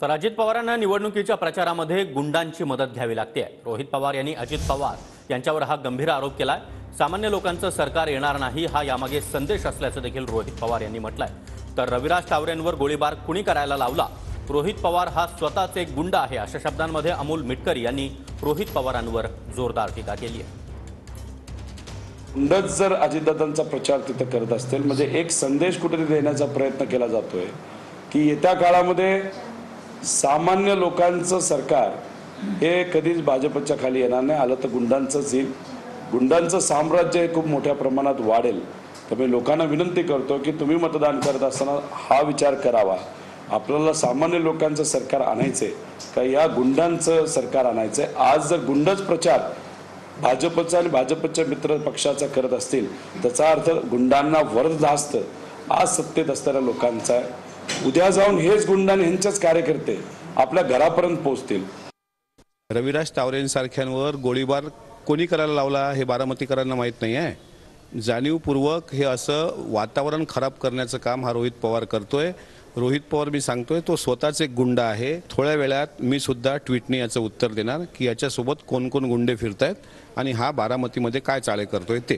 तर अजित पवारांना निवडणुकीच्या प्रचारामध्ये गुंडांची मदत घ्यावी लागते। रोहित पवार यांनी अजित पवार यांच्यावर हा गंभीर आरोप केलाय। सामान्य लोकांचं सरकार येणार नाही हा यामागे संदेश असल्याचं देखील रोहित पवार यांनी म्हटलंय। तर रविराज टावरेंवर गोळीबार कुणी करायला लावला? रोहित पवार हा स्वतःच एक गुंड आहे अशा शब्दांमध्ये अमोल मिटकरी यांनी रोहित पवारांवर जोरदार टीका केली आहे। गुंडच जर अजितदादांचा प्रचार तिथे करत असतील म्हणजे एक संदेश कुठेतरी देण्याचा प्रयत्न केला जातोय की येत्या काळामध्ये सामान्य लोकांचं सरकार हे कधीच भाजपच्या खाली येणार नाही, आलं तर गुंडांचंच येईल। गुंडांचं साम्राज्य हे खूप मोठ्या प्रमाणात वाढेल। त्यामुळे लोकांना विनंती करतो की तुम्ही मतदान करत असताना हा विचार करावा, आपल्याला सामान्य लोकांचं सरकार आणायचंय का या गुंडांचं सरकार आणायचंय। आज जर गुंडच प्रचार भाजपचा आणि भाजपच्या मित्र पक्षाचा करत असतील त्याचा अर्थ गुंडांना वरदास्त आज सत्तेत असणाऱ्या लोकांचा आहे। उद्या जाऊन हेच गुंड आणि ह्यांचेच कार्यकर्ते आपल्या घरापर्यंत पोहोचतील। रविराज टावरेंसारख्यांवर गोळीबार कोणी करायला लावला हे बारामतीकरांना माहीत नाही आहे। जाणीवपूर्वक हे असं वातावरण खराब करण्याचं काम हा रोहित पवार करतोय। रोहित पवार मी सांगतोय तो स्वतःच एक गुंड आहे। थोड्या वेळात मी सुद्धा ट्विटने याचं उत्तर देणार की याच्यासोबत कोण कोण गुंडे फिरतायत आणि हा बारामतीमध्ये काय चाळे करतोय ते।